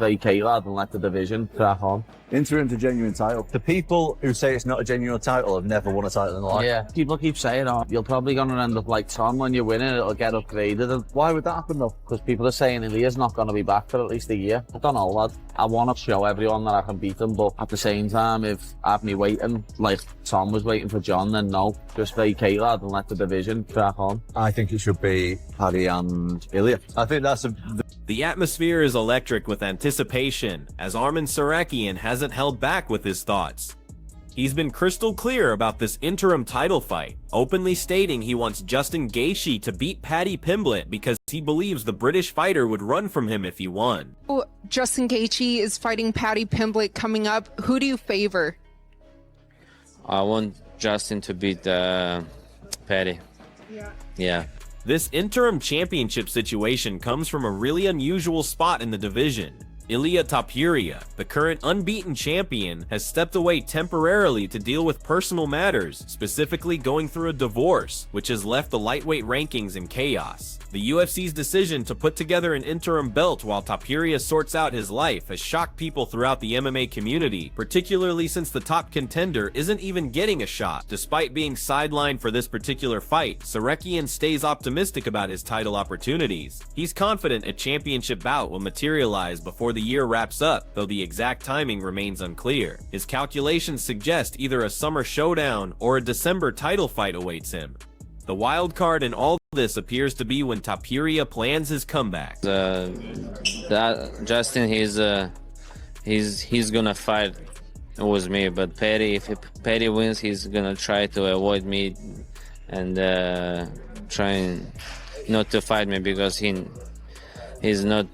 vacate, lad, and let the division crack on. Interim to genuine title. The people who say it's not a genuine title have never won a title in their life. Yeah, people keep saying, oh, you're probably going to end up like Tom when you win it, it'll get upgraded. And Why would that happen though? because people are saying Ilya's not going to be back for at least a year. I don't know, lad. I want to show everyone that I can beat him, but at the same time, if I have me waiting, like Tom was waiting for John, then no. Just vacate, lad, and let the division crack on. I think it should be Paddy and Ilya. I think that's The atmosphere is electric with anticipation, as Arman Tsarukyan hasn't held back with his thoughts. He's been crystal clear about this interim title fight, openly stating he wants Justin Gaethje to beat Paddy Pimblett because he believes the British fighter would run from him if he won. Justin Gaethje is fighting Paddy Pimblett coming up. Who do you favor? I want Justin to beat Paddy. Yeah. This interim championship situation comes from a really unusual spot in the division. Ilia Topuria, the current unbeaten champion, has stepped away temporarily to deal with personal matters, specifically going through a divorce, which has left the lightweight rankings in chaos. The UFC's decision to put together an interim belt while Topuria sorts out his life has shocked people throughout the MMA community, particularly since the top contender isn't even getting a shot. Despite being sidelined for this particular fight, Tsarukyan stays optimistic about his title opportunities. He's confident a championship bout will materialize before the year wraps up, though the exact timing remains unclear. His calculations suggest either a summer showdown or a December title fight awaits him. The wild card in all this appears to be when Topuria plans his comeback. Justin, he's gonna fight with me, but Paddy, if Paddy wins, he's gonna try to avoid me and trying not to fight me because he's not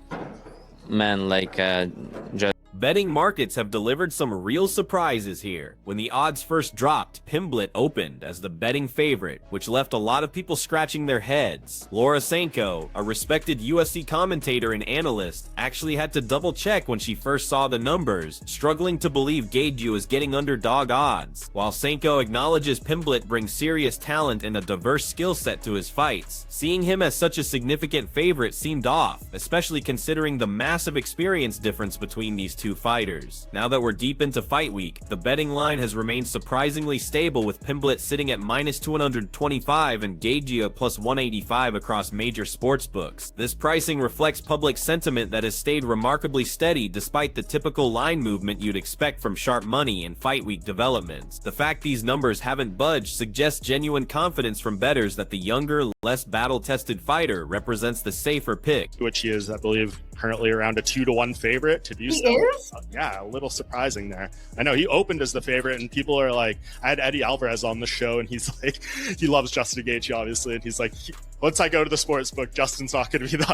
man like Justin. Betting markets have delivered some real surprises here. When the odds first dropped, Pimblett opened as the betting favorite, which left a lot of people scratching their heads. Laura Sanko, a respected UFC commentator and analyst, actually had to double check when she first saw the numbers, struggling to believe Gaethje was getting underdog odds. While Sanko acknowledges Pimblett brings serious talent and a diverse skill set to his fights, seeing him as such a significant favorite seemed off, especially considering the massive experience difference between these two fighters. Now that we're deep into fight week, the betting line has remained surprisingly stable, with Pimblett sitting at -225 and Gaethje at +185 across major sports books. This pricing reflects public sentiment that has stayed remarkably steady despite the typical line movement you'd expect from sharp money and fight week developments. The fact these numbers haven't budged suggests genuine confidence from bettors that the younger, less battle-tested fighter represents the safer pick. Which he is, I believe, currently around a 2-1 favorite to do so. He is? Yeah, a little surprising there. I know he opened as the favorite, and people are like, I had Eddie Alvarez on the show, and he's like, he loves Justin Gaethje, obviously, and he's like, once I go to the sports book, Justin's not going to be the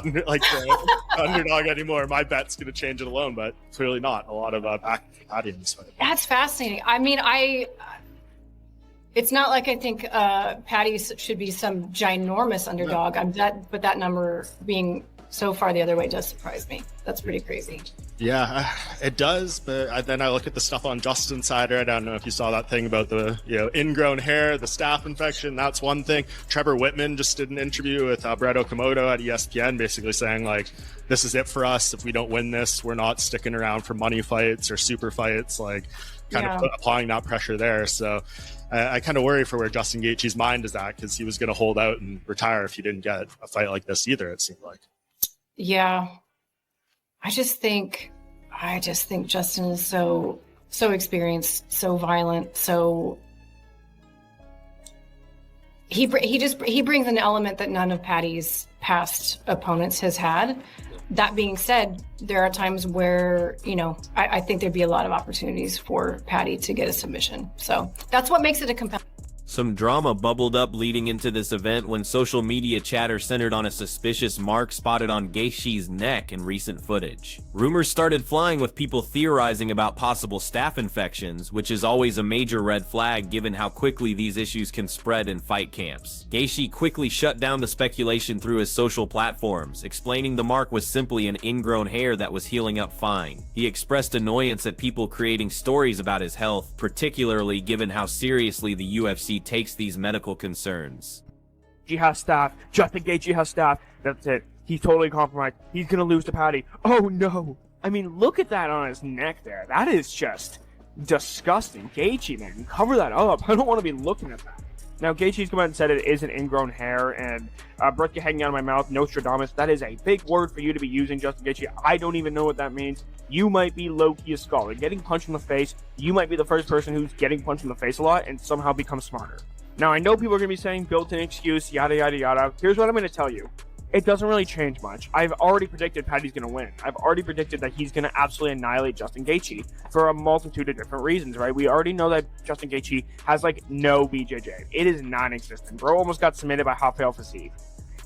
underdog anymore. My bet's going to change it alone, but clearly not. A lot of back Paddy in this fight. That's fascinating. I mean, it's not like I think Paddy should be some ginormous underdog. But that number being so far the other way does surprise me. That's pretty crazy. Yeah, it does. But then I look at the stuff on Justin's side. I don't know if you saw that thing about the ingrown hair, the staph infection. That's one thing. Trevor Whitman just did an interview with Brett Okamoto at ESPN, basically saying like, this is it for us. If we don't win this, we're not sticking around for money fights or super fights. Like, kind of applying that pressure there. So I kind of worry for where Justin Gaethje's mind is at, because he was going to hold out and retire if he didn't get a fight like this either, it seemed like. Yeah. I just think Justin is so experienced, so violent, so he brings an element that none of Paddy's past opponents has had. That being said, there are times where, I think there'd be a lot of opportunities for Paddy to get a submission. So that's what makes it a compelling. Some drama bubbled up leading into this event when social media chatter centered on a suspicious mark spotted on Gaethje's neck in recent footage. Rumors started flying, with people theorizing about possible staph infections, which is always a major red flag given how quickly these issues can spread in fight camps. Gaethje quickly shut down the speculation through his social platforms, explaining the mark was simply an ingrown hair that was healing up fine. He expressed annoyance at people creating stories about his health, particularly given how seriously the UFC takes these medical concerns. He has staph. Justin Gaethje has staph. That's it. He's totally compromised. He's gonna lose to Paddy. Oh no! I mean, look at that on his neck there. That is just disgusting. Gaethje, man, cover that up. I don't want to be looking at that. Now, Gaethje's come out and said it is an ingrown hair, and breath hanging out of my mouth, Nostradamus. That is a big word for you to be using, Justin Gaethje. I don't even know what that means. You might be low-key a scholar. Getting punched in the face, you might be the first person who's getting punched in the face a lot and somehow become smarter. Now, I know people are going to be saying built-in excuse, yada, yada, yada. Here's what I'm going to tell you. It doesn't really change much. I've already predicted Paddy's going to win. I've already predicted that he's going to absolutely annihilate Justin Gaethje for a multitude of different reasons, right? We already know that Justin Gaethje has, like, no BJJ. It is non-existent. Bro almost got submitted by Rafael Fiziev.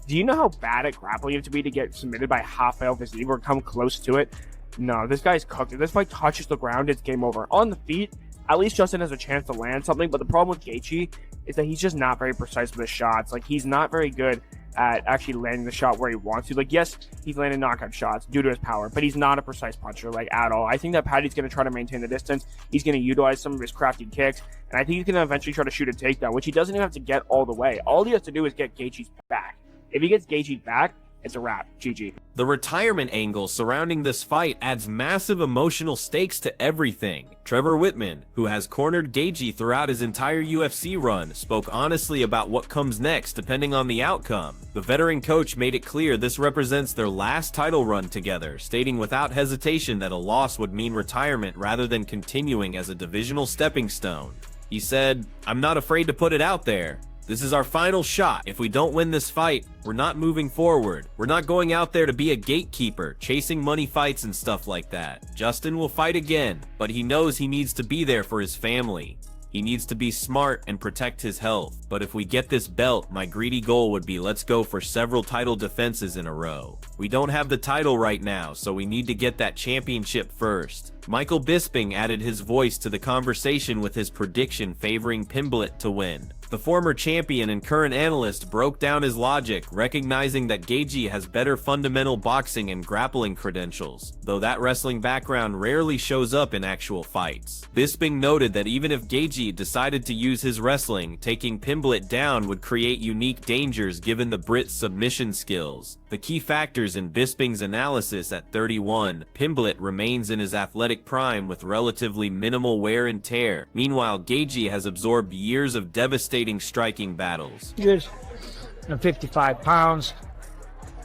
Do you know how bad at grappling you have to be to get submitted by Rafael Fiziev or come close to it? No, this guy's cooked. If this fight touches the ground, it's game over. On the feet, at least Justin has a chance to land something, but the problem with Gaethje is that he's just not very precise with his shots. Like, he's not very good at actually landing the shot where he wants to. Like, yes, he's landing knockout shots due to his power, but he's not a precise puncher, like, at all. I think that Paddy's going to try to maintain the distance. He's going to utilize some of his crafty kicks, and I think he's going to eventually try to shoot a takedown, which he doesn't even have to get all the way. All he has to do is get Gaethje's back. If he gets Gaethje back, it's a wrap. GG. The retirement angle surrounding this fight adds massive emotional stakes to everything. Trevor Whitman, who has cornered Gaethje throughout his entire UFC run, spoke honestly about what comes next depending on the outcome. The veteran coach made it clear this represents their last title run together, stating without hesitation that a loss would mean retirement rather than continuing as a divisional stepping stone. He said, "I'm not afraid to put it out there. This is our final shot. If we don't win this fight, we're not moving forward. We're not going out there to be a gatekeeper, chasing money fights and stuff like that. Justin will fight again, but he knows he needs to be there for his family. He needs to be smart and protect his health. But if we get this belt, my greedy goal would be let's go for several title defenses in a row. We don't have the title right now, so we need to get that championship first." Michael Bisping added his voice to the conversation with his prediction favoring Pimblett to win. The former champion and current analyst broke down his logic, recognizing that Gaethje has better fundamental boxing and grappling credentials, though that wrestling background rarely shows up in actual fights. Bisping noted that even if Gaethje decided to use his wrestling, taking Pimblett down would create unique dangers given the Brit's submission skills. The key factors in Bisping's analysis: at 31, Pimblett remains in his athletic prime with relatively minimal wear and tear. Meanwhile, Gaethje has absorbed years of devastating striking battles. 155 pounds.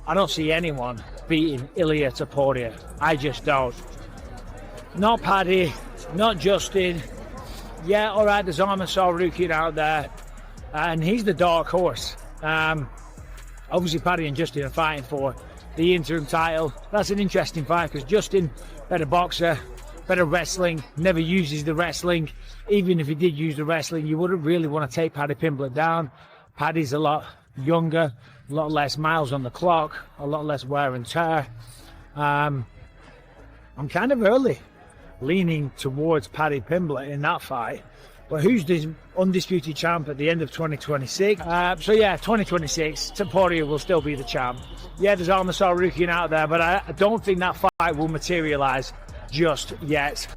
I don't see anyone beating Ilia Topuria. I just don't. Not Paddy, not Justin. Yeah, all right, there's Arman Tsarukyan out there, and he's the dark horse. Obviously, Paddy and Justin are fighting for the interim title. That's an interesting fight because Justin, better boxer, better wrestling, never uses the wrestling. Even if he did use the wrestling, you wouldn't really want to take Paddy Pimblett down. Paddy's a lot younger, a lot less miles on the clock, a lot less wear and tear. I'm kind of early leaning towards Paddy Pimblett in that fight. But who's the undisputed champ at the end of 2026? So yeah, 2026, Topuria will still be the champ. Yeah, there's Arman Tsarukyan out there, but I don't think that fight will materialize just yet.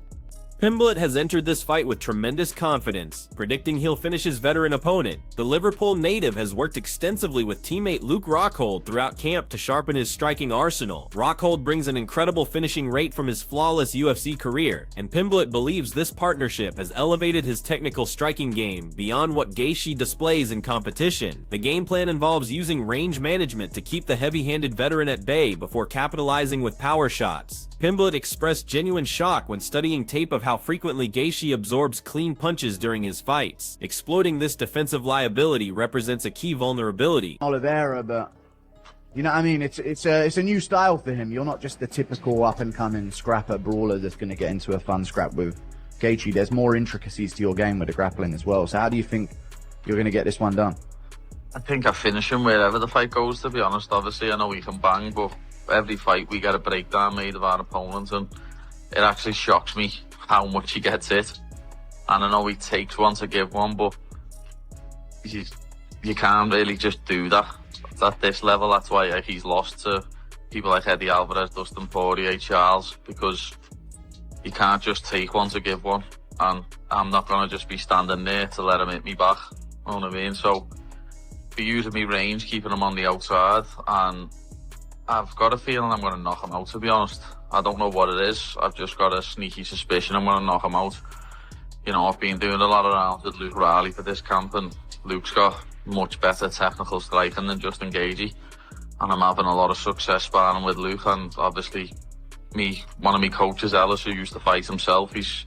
Pimblett has entered this fight with tremendous confidence, predicting he'll finish his veteran opponent. The Liverpool native has worked extensively with teammate Luke Rockhold throughout camp to sharpen his striking arsenal. Rockhold brings an incredible finishing rate from his flawless UFC career, and Pimblett believes this partnership has elevated his technical striking game beyond what Gaethje displays in competition. The game plan involves using range management to keep the heavy-handed veteran at bay before capitalizing with power shots. Pimblett expressed genuine shock when studying tape of how frequently Gaethje absorbs clean punches during his fights. Exploiting this defensive liability represents a key vulnerability. Oliveira, but you know what I mean? It's a new style for him. You're not just the typical up-and-coming scrapper brawler that's going to get into a fun scrap with Gaethje. There's more intricacies to your game with the grappling as well. So how do you think you're going to get this one done? I think I finish him wherever the fight goes, to be honest. Obviously, I know he can bang, but every fight we get a breakdown made of our opponents, and it actually shocks me how much he gets hit. And I know he takes one to give one, but you can't really just do that at this level. That's why he's lost to people like Eddie Alvarez, Dustin Poirier, Charles, because you can't just take one to give one. And I'm not going to just be standing there to let him hit me back. You know what I mean? So, be using me range, keeping him on the outside, and I've got a feeling I'm going to knock him out, to be honest. I don't know what it is. I've just got a sneaky suspicion I'm going to knock him out. You know, I've been doing a lot of rounds with Luke Riley for this camp, and Luke's got much better technical striking than Justin Gaethje, and I'm having a lot of success sparring with Luke. And obviously, one of my coaches, Ellis, who used to fight himself, he's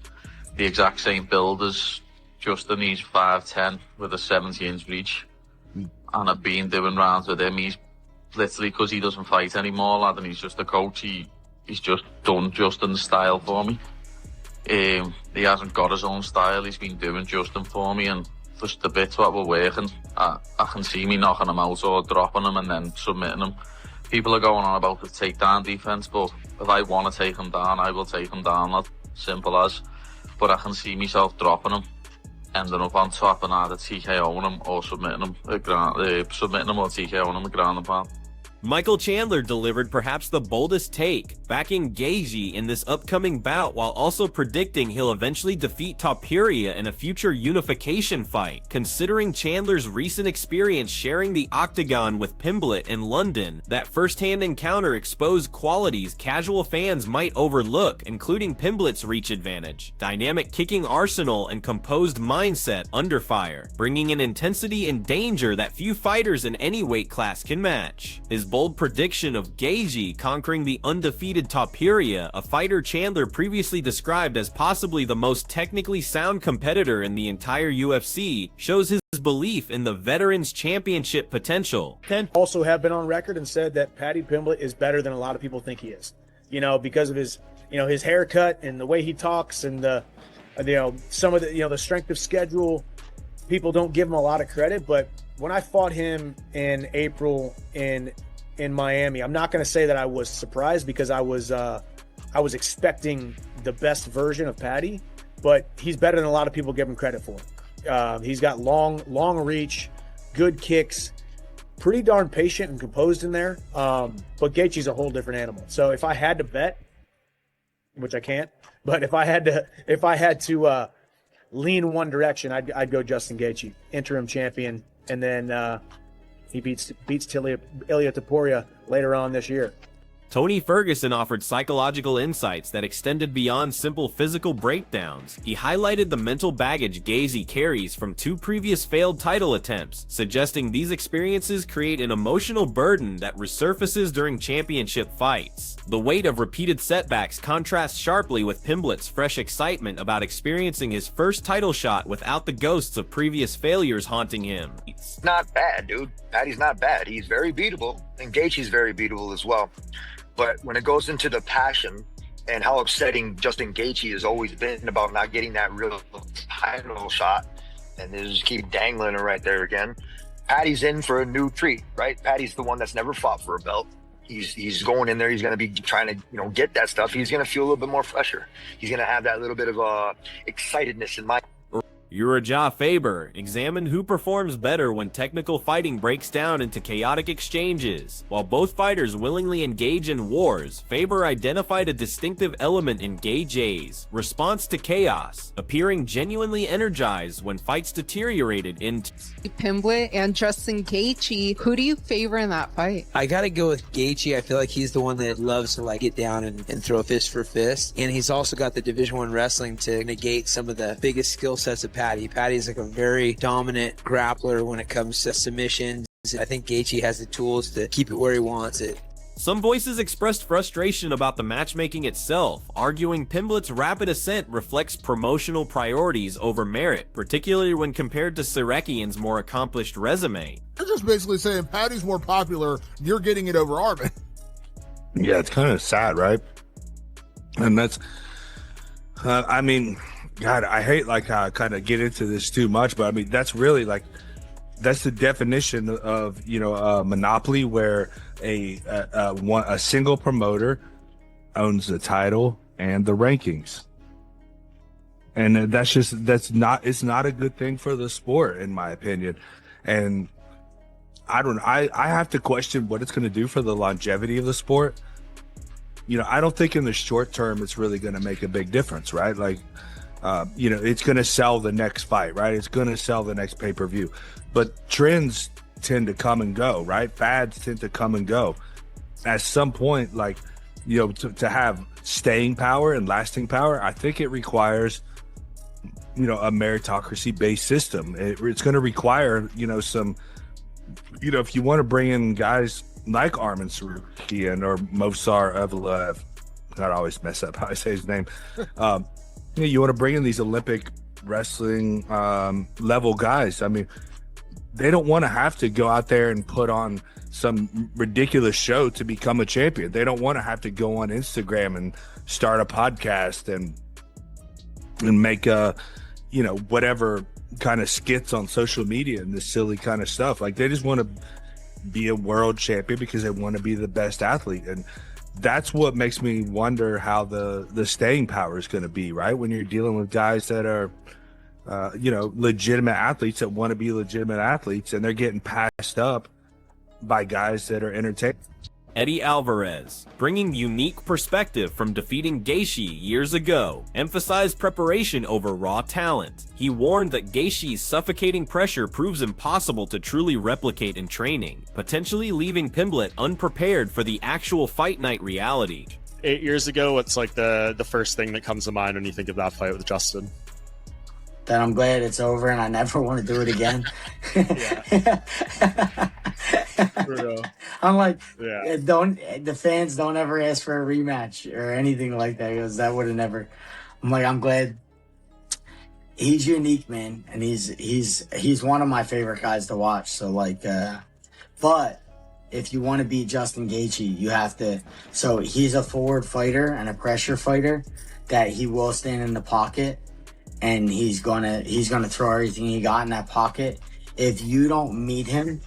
the exact same build as Justin. He's 5'10" with a 70-inch reach, and I've been doing rounds with him. He's literally, because he doesn't fight anymore, lad, and he's just a coach, he's just done Justin's style for me. He hasn't got his own style. He's been doing Justin for me, and just the bits what we're working, I can see me knocking him out or dropping him and then submitting him. People are going on about the takedown defense, but if I want to take him down, I will take him down, lad. Simple as. But I can see myself dropping him, ending up on top and either TKOing him or submitting him or TKOing him a ground and pound. Michael Chandler delivered perhaps the boldest take, backing Gaethje in this upcoming bout while also predicting he'll eventually defeat Topuria in a future unification fight. Considering Chandler's recent experience sharing the octagon with Pimblett in London, that first-hand encounter exposed qualities casual fans might overlook, including Pimblett's reach advantage, dynamic kicking arsenal, and composed mindset under fire, bringing an intensity and danger that few fighters in any weight class can match. His bold prediction of Gaethje conquering the undefeated Topuria, a fighter Chandler previously described as possibly the most technically sound competitor in the entire UFC, shows his belief in the Veterans Championship potential. Also have been on record and said that Paddy Pimblett is better than a lot of people think he is. You know, because of his, his haircut and the way he talks and some of the, the strength of schedule. People don't give him a lot of credit, but when I fought him in April in Miami, I'm not going to say that I was surprised because I was expecting the best version of Paddy, but he's better than a lot of people give him credit for. He's got long reach, good kicks, pretty darn patient and composed in there. But Gaethje's a whole different animal. So if I had to bet, which I can't, but if I had to lean one direction, I'd go Justin Gaethje, interim champion, and then he beats Ilia Topuria later on this year. Tony Ferguson offered psychological insights that extended beyond simple physical breakdowns. He highlighted the mental baggage Gaethje carries from 2 previous failed title attempts, suggesting these experiences create an emotional burden that resurfaces during championship fights. The weight of repeated setbacks contrasts sharply with Pimblett's fresh excitement about experiencing his first title shot without the ghosts of previous failures haunting him. Not bad, dude. Paddy's not bad. He's very beatable, and Gaethje's very beatable as well. But when it goes into the passion and how upsetting Justin Gaethje has always been about not getting that real title shot, and they just keep dangling it right there again, Paddy's in for a new treat, right? Paddy's the one that's never fought for a belt. He's going in there. He's going to be trying to get that stuff. He's going to feel a little bit more fresher. He's going to have that little bit of excitedness in mind. Uriah Faber examined who performs better when technical fighting breaks down into chaotic exchanges. While both fighters willingly engage in wars, Faber identified a distinctive element in Gaethje's response to chaos, appearing genuinely energized when fights deteriorated into Pimblett and Justin Gaethje. Who do you favor in that fight? I gotta go with Gaethje. I feel like he's the one that loves to get down and throw fist for fist, and he's also got the Division I wrestling to negate some of the biggest skill sets of Paddy. Paddy's a very dominant grappler when it comes to submissions. I think Gaethje has the tools to keep it where he wants it. Some voices expressed frustration about the matchmaking itself, arguing Pimblett's rapid ascent reflects promotional priorities over merit, particularly when compared to Tsarukyan's more accomplished resume. They're just basically saying Paddy's more popular, you're getting it over Arman. Yeah, it's kind of sad, right? And that's, God, I hate how I kind of get into this too much, but that's really that's the definition of a monopoly where a single promoter owns the title and the rankings, and it's not a good thing for the sport, in my opinion. And I have to question what it's going to do for the longevity of the sport. I don't think in the short term it's really going to make a big difference, right? It's going to sell the next fight, right? It's going to sell the next pay-per-view. But trends tend to come and go, right? Fads tend to come and go. At some point, to have staying power and lasting power, I think it requires, a meritocracy-based system. It's going to require, some, if you want to bring in guys like Arman Tsarukyan or Movsar Evloev, I always mess up how I say his name. You want to bring in these Olympic wrestling level guys. I mean, they don't want to have to go out there and put on some ridiculous show to become a champion. They don't want to have to go on Instagram and start a podcast and make whatever kind of skits on social media and this silly kind of stuff. Like, they just want to be a world champion because they want to be the best athlete. And that's what makes me wonder how the staying power is going to be, right? When you're dealing with guys that are, legitimate athletes that want to be legitimate athletes, and they're getting passed up by guys that are entertaining. Eddie Alvarez, bringing unique perspective from defeating Gaethje years ago, emphasized preparation over raw talent. He warned that Gaethje's suffocating pressure proves impossible to truly replicate in training, potentially leaving Pimblett unprepared for the actual fight night reality. 8 years ago, what's like the first thing that comes to mind when you think of that fight with Justin? That I'm glad it's over and I never want to do it again. I'm like, the fans don't ever ask for a rematch or anything like that, because that would have never. I'm like, I'm glad. He's unique, man, and he's one of my favorite guys to watch. So like, but if you want to beat Justin Gaethje, you have to. So he's a forward fighter and a pressure fighter that he will stand in the pocket. And he's gonna throw everything he got in that pocket. If you don't meet him,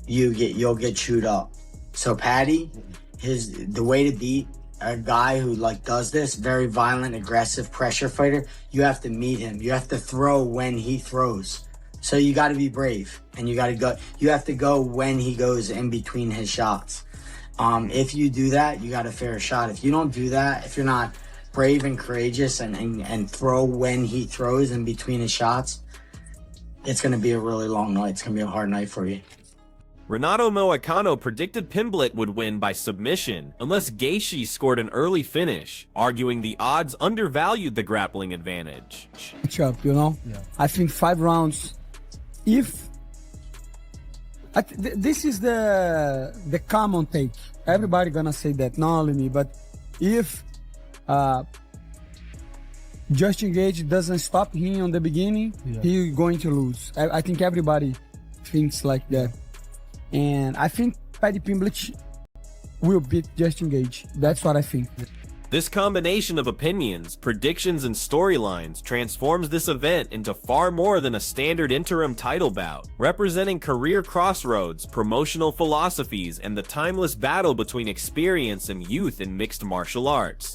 you'll get chewed up. So Paddy, the way to beat a guy who does this, very violent, aggressive pressure fighter, you have to meet him. You have to throw when he throws. So you got to be brave, and you have to go when he goes in between his shots. If you do that, you got a fair shot. If you don't do that, if you're not brave and courageous and throw when he throws in between his shots, it's going to be a really long night. It's going to be a hard night for you. Renato Moicano predicted Pimblett would win by submission unless Gaethje scored an early finish, arguing the odds undervalued the grappling advantage. I think 5 rounds. If this is the common take, everybody gonna say that, not only me, but if Justin Gaethje doesn't stop him on the beginning, he's going to lose. I think everybody thinks like that. And I think Paddy Pimblett will beat Justin Gaethje. That's what I think. This combination of opinions, predictions, and storylines transforms this event into far more than a standard interim title bout, representing career crossroads, promotional philosophies, and the timeless battle between experience and youth in mixed martial arts.